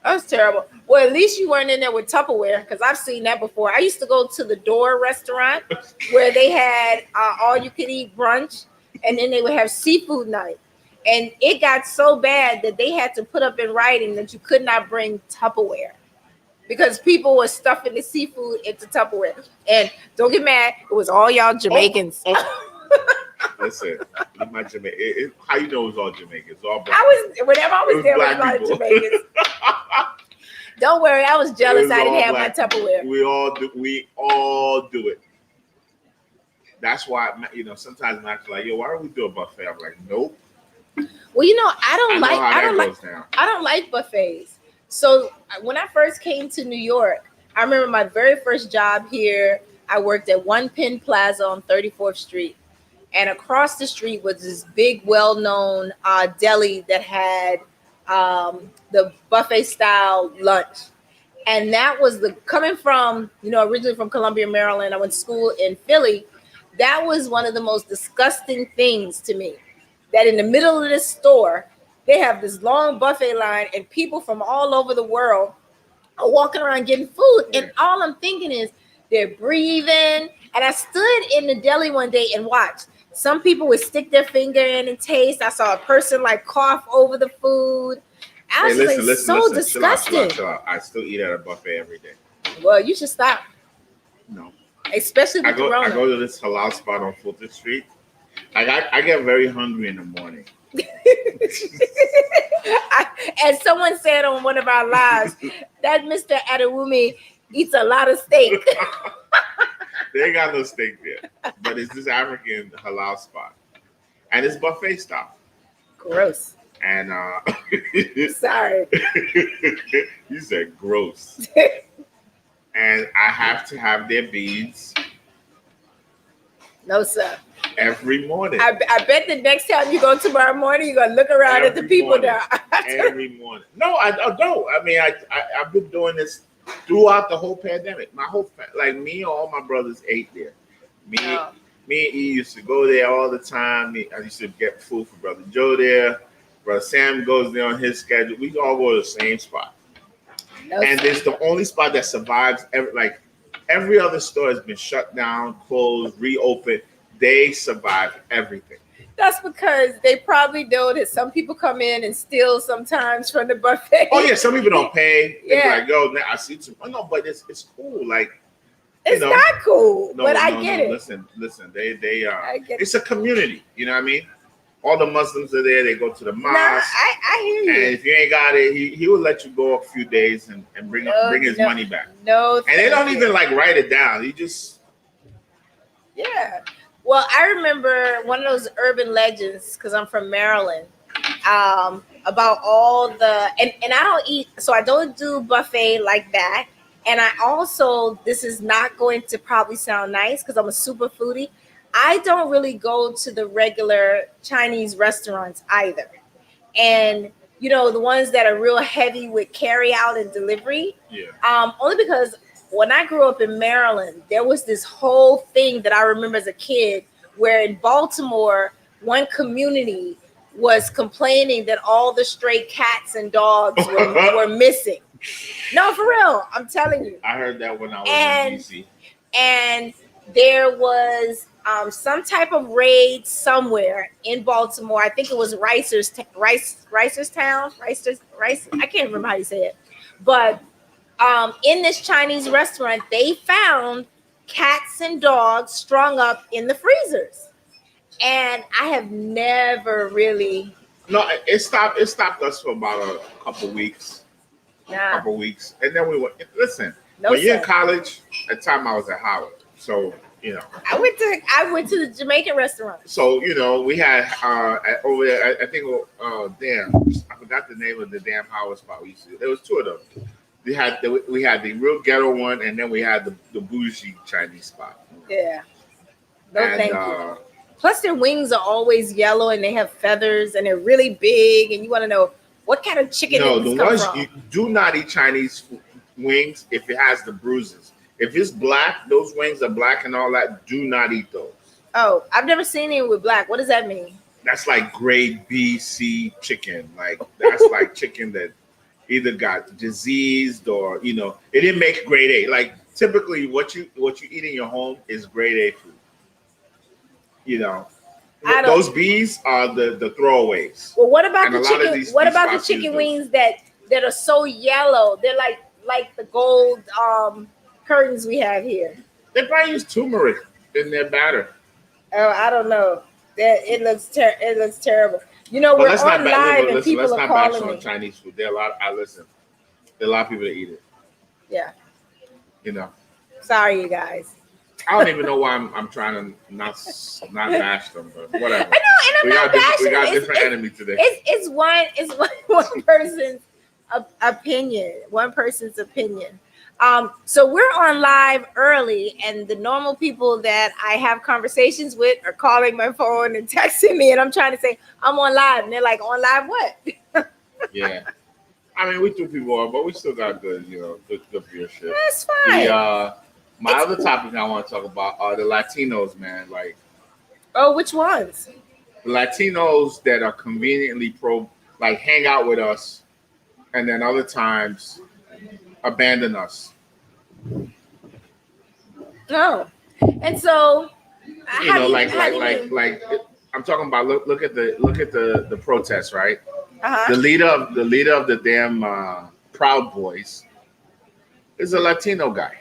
That's terrible. Well, at least you weren't in there with Tupperware, because I've seen that before. I used to go to the Door restaurant where they had all you could eat brunch, and then they would have seafood night. And it got so bad that they had to put up in writing that you could not bring Tupperware because people were stuffing the seafood into Tupperware. And don't get mad, it was all y'all Jamaicans. Listen, my Jamaican. How you know it was all Jamaicans? All black. Whenever I was there, it was a lot of Jamaicans. Don't worry, I was jealous I didn't have my Tupperware. We all do it. That's why sometimes I'm like, yo, why don't we do a buffet? I'm like, nope. Well, I don't like buffets. So when I first came to New York, I remember my very first job here. I worked at One Penn Plaza on 34th Street. And across the street was this big, well-known deli that had the buffet style lunch. And that was coming from, originally from Columbia, Maryland. I went to school in Philly. That was one of the most disgusting things to me. That in the middle of this store, they have this long buffet line and people from all over the world are walking around getting food. And all I'm thinking is they're breathing. And I stood in the deli one day and watched. Some people would stick their finger in and taste. I saw a person cough over the food. I was listen, disgusting. Chill out. I still eat at a buffet every day. Well, you should stop. No. Especially with Corona. I go to this halal spot on Fulton Street. I get very hungry in the morning. As someone said on one of our lives, that Mr. Adewumi eats a lot of steak. They ain't got no steak there. But it's this African halal spot. And it's buffet style. Gross. And sorry. You said gross. And I have to have their beads. No, sir. Every morning. I bet the next time you go tomorrow morning, you're gonna look around at the people there. Every morning. No, I don't. I mean, I've been doing this throughout the whole pandemic. My whole me and all my brothers ate there. Me and E used to go there all the time. I used to get food for Brother Joe there. Brother Sam goes there on his schedule. We all go to the same spot. No, and it's the only spot that survives. Every other store has been shut down, closed, reopened. They survive everything. That's because they probably know that some people come in and steal sometimes from the buffet. Oh yeah, some people don't pay. They're like, yo, I see too. Oh, no, but it's cool. It's not cool. No, but I get it. Listen. They are. It's a community. You know what I mean? All the Muslims are there. They go to the mosque. I hear you. And if you ain't got it, he will let you go a few days and bring his money back. No, and they don't even write it down. You just. Yeah. Well, I remember one of those urban legends, because I'm from Maryland, about all the and I don't eat, so I don't do buffet like that. And I also, this is not going to probably sound nice because I'm a super foodie. I don't really go to the regular Chinese restaurants either. And the ones that are real heavy with carry out and delivery. Yeah. Only because when I grew up in Maryland, there was this whole thing that I remember as a kid where in Baltimore, one community was complaining that all the stray cats and dogs were missing. No, for real. I'm telling you. I heard that when I was in DC. And there was some type of raid somewhere in Baltimore. I think it was Ricerstown. Rice. I can't remember how you say it. But in this Chinese restaurant, they found cats and dogs strung up in the freezers. And I have never really. No, it stopped. It stopped us for about a couple weeks. Couple weeks, and then we went. Listen, when you're in college, at the time I was at Howard, so I went to the Jamaican restaurant. So we had over there. I think I forgot the name of the damn Howard spot we used to. There was two of them. We had the real ghetto one, and then we had the bougie Chinese spot. Yeah. No, thank you. Plus, their wings are always yellow, and they have feathers, and they're really big, and you want to know what kind of chicken. No, the ones you do not eat Chinese wings if it has the bruises. If it's black, those wings are black and all that. Do not eat those. Oh, I've never seen it with black. What does that mean? That's like grade B, C chicken. Like that's like chicken that either got diseased or it didn't make grade A. Like typically, what you eat in your home is grade A food. Those B's are the throwaways. Well, what about the chicken? What about the chicken wings that are so yellow? They're like the gold curtains we have here. They probably use turmeric in their batter. Oh, I don't know. That it looks terrible. We're on live and people are calling me. On Chinese food. There are a lot. Listen. There are a lot of people that eat it. Yeah. Sorry, you guys. I don't even know why I'm trying to not bash them, but whatever. I know, and I'm not bashing. We got different enemy today. It's one person's opinion. One person's opinion. So we're on live early, and the normal people that I have conversations with are calling my phone and texting me, and I'm trying to say I'm on live, and they're like, "On live what?" Yeah. I mean, we threw people off, but we still got good viewership. That's fine. My other topic I want to talk about are the Latinos, man. Like, which ones? The Latinos that are conveniently hang out with us, and then other times abandon us. No, and so I'm talking about. Look at the protests, right? Uh-huh. The leader of the damn Proud Boys is a Latino guy.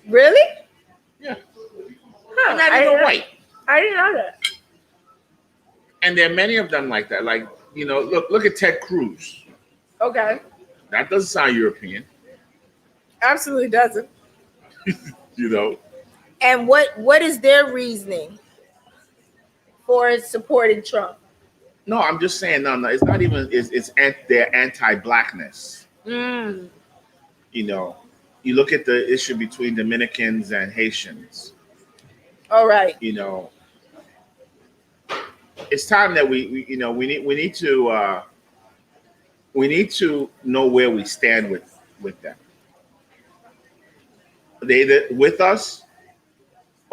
Really? Yeah. Huh, not even white. I didn't know that. And there are many of them like that. Like, look at Ted Cruz. Okay. That doesn't sound European. Absolutely doesn't. And what is their reasoning for supporting Trump? No, I'm just saying, no, it's not even, it's their anti-blackness. Mm. You look at the issue between Dominicans and Haitians. All right. It's time that we need to know where we stand with them. Are they either with us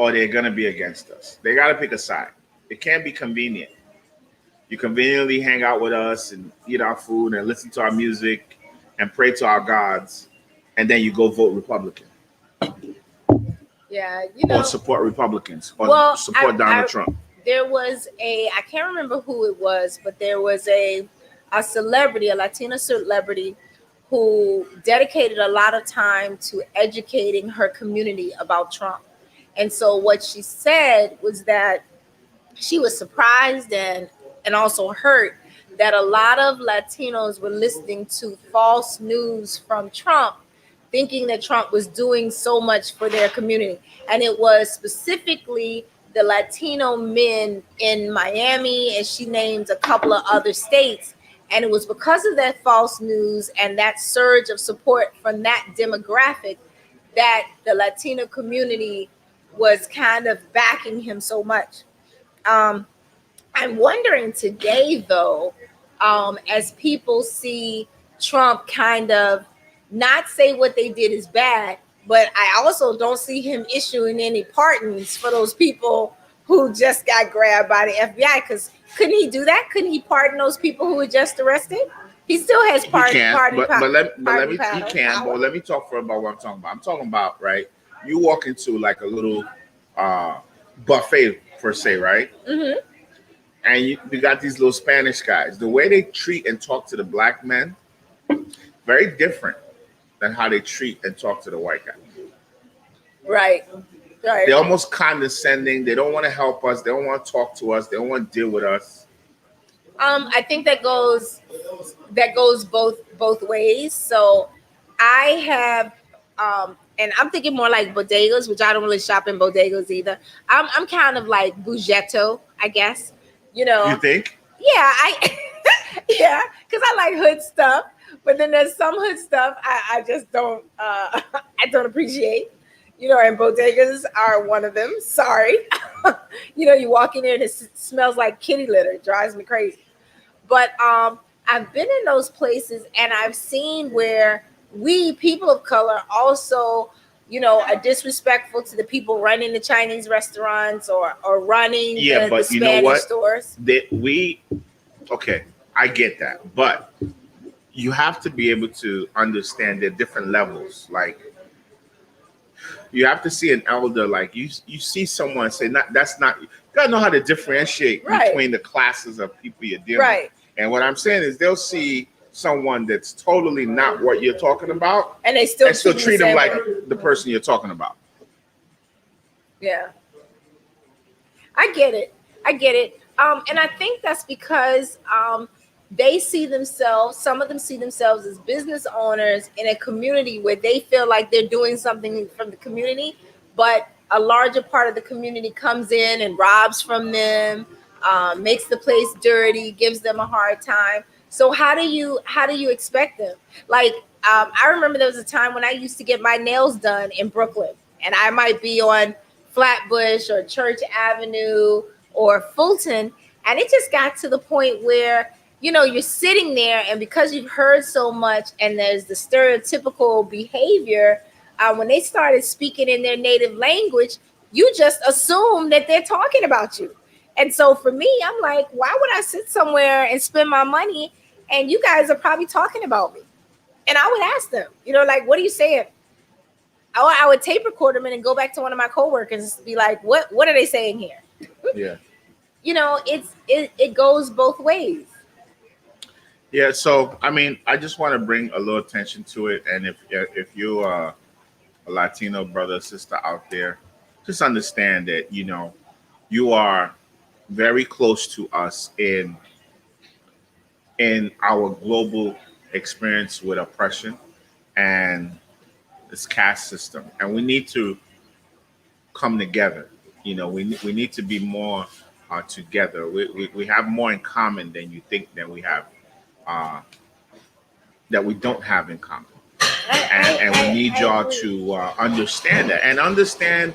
or they're gonna be against us. They gotta pick a side. It can't be convenient. You conveniently hang out with us and eat our food and listen to our music and pray to our gods, and then you go vote Republican. Yeah, or support Republicans or support Donald Trump. There was I can't remember who it was, but there was a celebrity, a Latina celebrity, who dedicated a lot of time to educating her community about Trump. And so what she said was that she was surprised and also hurt that a lot of Latinos were listening to false news from Trump, thinking that Trump was doing so much for their community. And it was specifically the Latino men in Miami, and she named a couple of other states. And it was because of that false news and that surge of support from that demographic that the Latino community was kind of backing him so much. Um, I'm wondering today, though, as people see Trump kind of not say what they did is bad, but I also don't see him issuing any pardons for those people who just got grabbed by the FBI. Because couldn't he do that? Couldn't he pardon those people who were just arrested? He still has He can, pardon let me he power. can, but let me talk for about what I'm talking about. I'm talking about, right? You walk into like a little uh buffet per se, right? Mm-hmm. And you got these little Spanish guys. The way they treat and talk to the black men, very different than how they treat and talk to the white guy. Right. Right. They're almost condescending. They don't want to help us. They don't want to talk to us. They don't want to deal with us. I think that goes both ways. So I have and I'm thinking more like bodegas, which I don't really shop in bodegas either. I'm kind of like bugetto, I guess. You You know, think? yeah, I yeah, because I like hood stuff, but then there's some hood stuff I just don't I don't appreciate. And bodegas are one of them. Sorry. You walk in there and it smells like kitty litter. It drives me crazy. But I've been in those places and I've seen where we people of color also, are disrespectful to the people running the Chinese restaurants or running Yeah, the but you know Spanish what? stores. Okay, I get that, but you have to be able to understand the different levels. Like you have to see an elder, like you see someone say, "Not that's not." You gotta know how to differentiate Right. between the classes of people you're dealing with. Right. And what I'm saying is, they'll see someone that's totally not what you're talking about, And they still and still treat them the same like way. the person you're talking about. Yeah. I get it. I get it. And I think that's because they see themselves, some of them see themselves as business owners in a community where they feel like they're doing something from the community, but a larger part of the community comes in and robs from them, makes the place dirty, gives them a hard time. So how do you expect them? Like I remember there was a time when I used to get my nails done in Brooklyn, and I might be on Flatbush or Church Avenue or Fulton. And it just got to the point where, you're sitting there and because you've heard so much and there's the stereotypical behavior, when they started speaking in their native language, you just assume that they're talking about you. And so for me, I'm like, why would I sit somewhere and spend my money and you guys are probably talking about me? And I would ask them, like, what are you saying? I would tape record them and then go back to one of my coworkers and be like, what are they saying here? Yeah. It goes both ways. Yeah, so I mean, I just want to bring a little attention to it, and if you are a Latino brother or sister out there, just understand that you are very close to us in our global experience with oppression and this caste system, and we need to come together. We need to be more together. We have more in common than you think that we have. Uh, that we don't have in common. And we need y'all to understand that and understand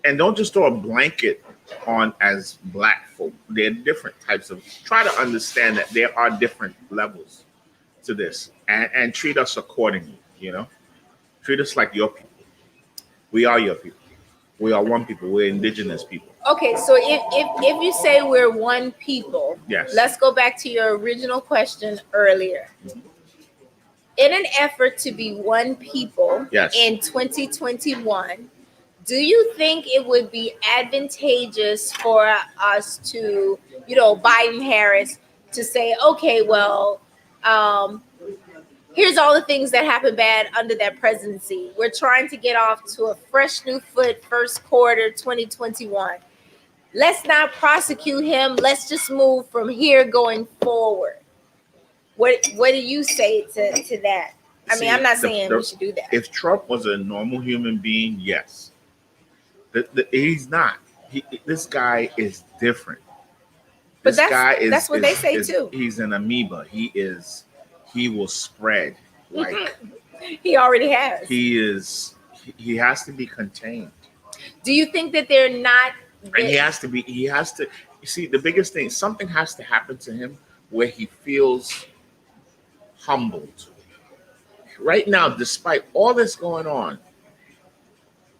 and don't just throw a blanket on as black folk. There are different types of try to understand that there are different levels to this and treat us accordingly. Treat us like your people. We are your people. We are one people. We're indigenous people. Okay, so if you say we're one people, Yes. let's go back to your original question earlier. In an effort to be one people, Yes. in 2021, do you think it would be advantageous for us to, Biden Harris, to say, okay, well, here's all the things that happened bad under that presidency. We're trying to get off to a fresh new foot first quarter 2021. Let's not prosecute him. Let's just move from here going forward. What do you say to that? I mean, I'm not saying we should do that. If Trump was a normal human being, yes. He's not. This guy is different. But that's what they say too. He's an amoeba. He will spread like he already has. He has to be contained. Do you think that they're not? And he has to. You see, the biggest thing, something has to happen to him where he feels humbled. Right now, despite all this going on,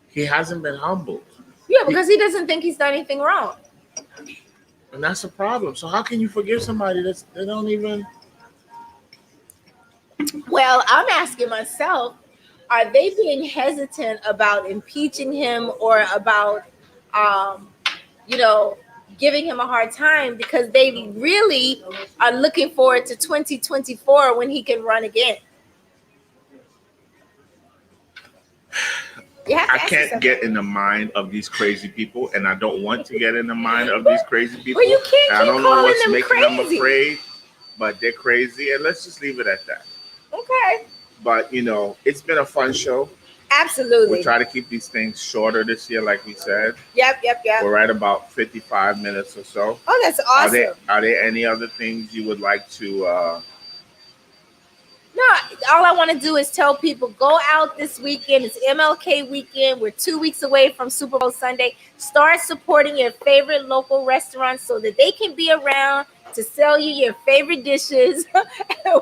he hasn't been humbled. Yeah, because he doesn't think he's done anything wrong. And that's a problem. So how can you forgive somebody that don't even... Well, I'm asking myself, are they being hesitant about impeaching him or about, giving him a hard time because they really are looking forward to 2024 when he can run again? I can't get in the mind of these crazy people, and I don't want to get in the mind of these crazy people. Well, you can't. I don't know what's making crazy. them afraid, but they're crazy, and let's just leave it at that. Okay. But it's been a fun show. Absolutely. We try to keep these things shorter this year, like we said. Yep. We're right about 55 minutes or so. Oh, that's awesome. Are there any other things you would like to? No, all I want to do is tell people, go out this weekend. It's MLK weekend. We're 2 weeks away from Super Bowl Sunday. Start supporting your favorite local restaurants so that they can be around to sell you your favorite dishes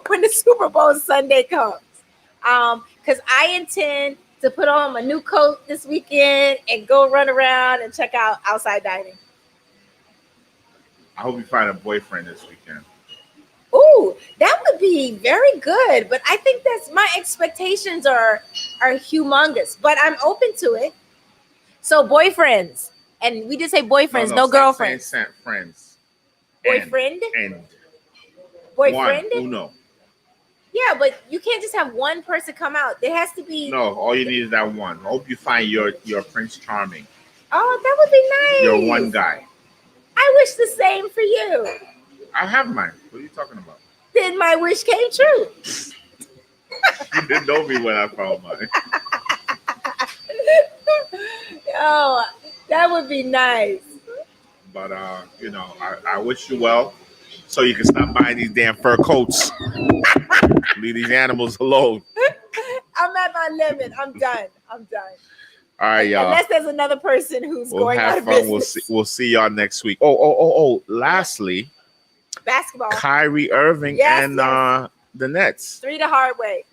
when the Super Bowl Sunday comes. Because I intend to put on my new coat this weekend and go run around and check out outside dining. I hope you find a boyfriend this weekend. Ooh, that would be very good. But I think my expectations are humongous. But I'm open to it. So boyfriends, and we just say boyfriends, no girlfriends. Friends. Boyfriend. And boyfriend. One, uno. Yeah, but you can't just have one person come out. There has to be. No, all you need is that one. I hope you find your Prince Charming. Oh, that would be nice. Your one guy. I wish the same for you. I have mine. What are you talking about? Then my wish came true. You didn't know me when I found mine. Oh, that would be nice. But I wish you well, so you can stop buying these damn fur coats. Leave these animals alone. I'm at my limit. I'm done. All right, y'all. Unless there's another person who's going out of business. We'll see y'all next week. Oh. Lastly, basketball. Kyrie Irving and the Nets. 3 the hard way.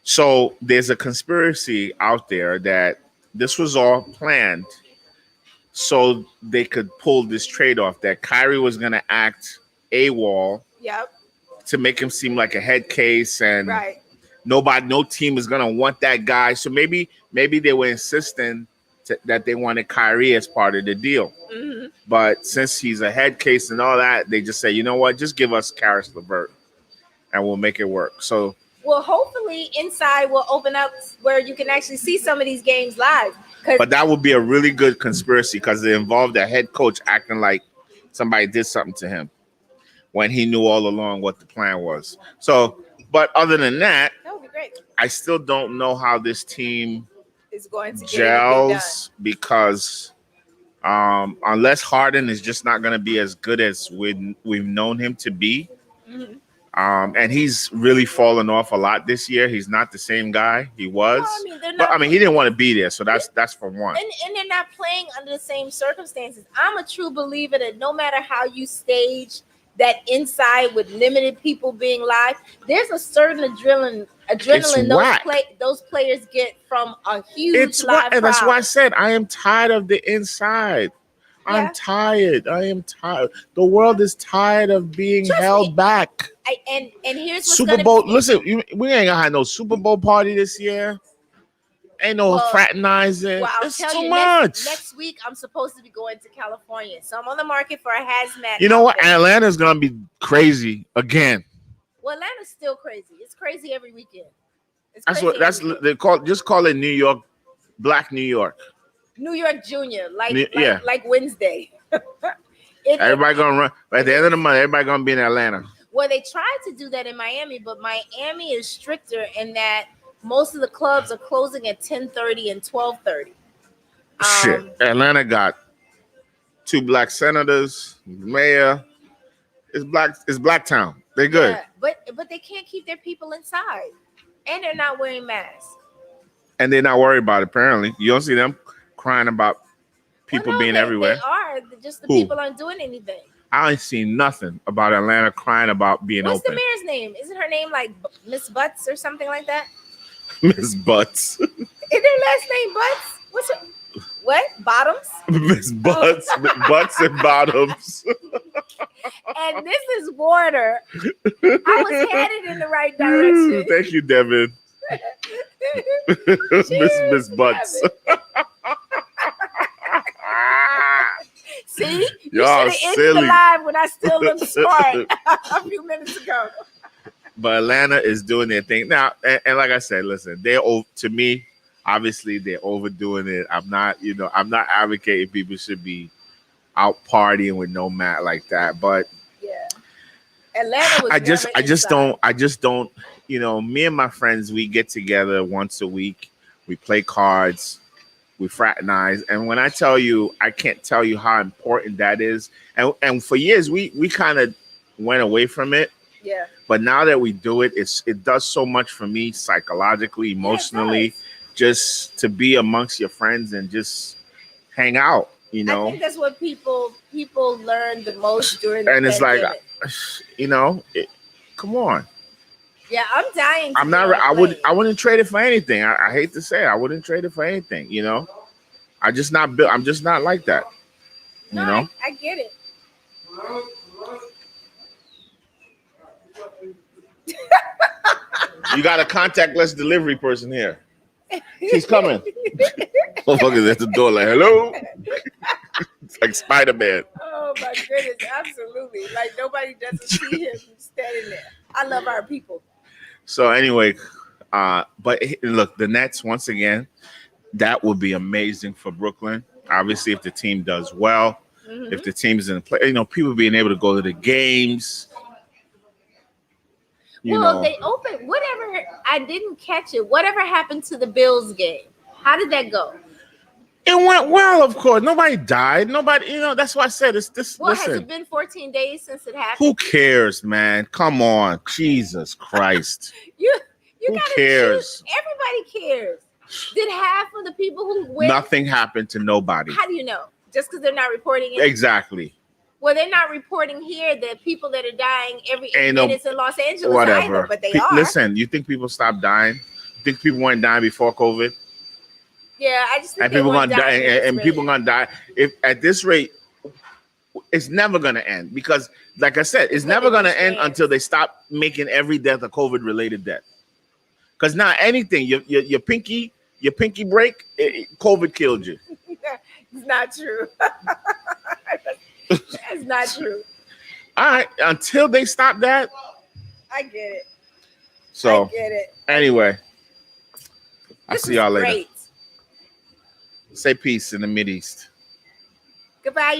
So there's a conspiracy out there that this was all planned so they could pull this trade off, that Kyrie was going to act AWOL. Yep. To make him seem like a head case, and no team is going to want that guy. So maybe they were insisting that they wanted Kyrie as part of the deal. Mm-hmm. But since he's a head case and all that, they just say, you know what, just give us Karis LeVert and we'll make it work. So, well, hopefully Inside will open up where you can actually see some of these games live. But that would be a really good conspiracy because it involved a head coach acting like somebody did something to him when he knew all along what the plan was. So, but other than that would be great. I still don't know how this team is going to gels because unless Harden is just not going to be as good as we've known him to be. Mm-hmm. And he's really fallen off a lot this year. He's not the same guy he was. Well, he didn't want to be there, so that's for one. And they're not playing under the same circumstances. I'm a true believer that no matter how you stage that Inside with limited people being live, there's a certain adrenaline those players get from a huge live crowd. And that's why I said I am tired of the Inside. Yeah. I'm tired. I am tired. The world is tired of being held back. And here's what's Super Bowl. Listen, we ain't gonna have no Super Bowl party this year. Ain't no fraternizing. Well, it's too much. Next week, I'm supposed to be going to California, so I'm on the market for a hazmat. You know what? Atlanta's gonna be crazy again. Well, Atlanta's still crazy. It's crazy every weekend. They call. Just call it New York, Black New York. New York Junior, like Wednesday. Everybody gonna run at the end of the month. Everybody gonna be in Atlanta. Well, they tried to do that in Miami, but Miami is stricter in that most of the clubs are closing at 10:30 and 12:30. Shit, Atlanta got 2 black senators, mayor. It's black. It's Black Town. They're good. Yeah, but they can't keep their people inside, and they're not wearing masks. And they're not worried about it. Apparently, you don't see them crying about people Well, no, being they everywhere. are. Just the Who? people aren't doing anything. I ain't seen nothing about Atlanta crying about being What's open. the mayor's name? Isn't her name like Miss Butts or something like that? Miss Butts. Is their last name Butts? What's her? What? Bottoms? Miss Butts. Butts and bottoms. And this is water. I was headed in the right direction. Thank you, Devin. Miss Butts. See, you Y'all should have ended the silly. live when I still looked smart a few minutes ago. But Atlanta is doing their thing now, and like I said, listen, to me, obviously they're overdoing it. I'm not advocating people should be out partying with no mat like that, but yeah, Atlanta was. I just don't. Me and my friends, we get together once a week. We play cards. We fraternize, and when I tell you, I can't tell you how important that is. And for years, we kind of went away from it. Yeah. But now that we do it, it does so much for me psychologically, emotionally, just to be amongst your friends and just hang out. I think that's what people learn the most during the and pandemic. It's like, come on. Yeah, I'm dying. I'm not. I wouldn't trade it for anything. I hate to say it, I wouldn't trade it for anything. I'm just not built. I'm just not like that. No, I get it. You got a contactless delivery person here. She's coming. Motherfuckers at the door like, hello. It's like Spider-Man. Oh my goodness, absolutely. Like nobody doesn't see him standing there. I love our people. So anyway, but look, the Nets once again, that would be amazing for Brooklyn. Obviously, if the team does well, if the team is in play, people being able to go to the games. They opened whatever. I didn't catch it. Whatever happened to the Bills game? How did that go? It went well, of course. Nobody died. Nobody, that's why I said it's this. Well, listen, has it been 14 days since it happened? Who cares, man? Come on, Jesus Christ. You who gotta cares? Everybody cares. Did half of the people who went? Nothing happened to nobody. How do you know? Just because they're not reporting it? Exactly. Well, they're not reporting here the people that are dying every 8 minutes in Los Angeles whatever. either, but they are. Listen, you think people stopped dying? You think people weren't dying before COVID? Yeah, I just think and people gonna die, and people gonna die. If at this rate, it's never gonna end because, like I said, it's never gonna end until they stop making every death a COVID-related death. Because now anything, your pinky break, COVID killed you. It's not true. That's not true. All right, until they stop that. I get it. So I get it. Anyway, I'll see y'all later. Great. Say peace in the Mideast. Goodbye.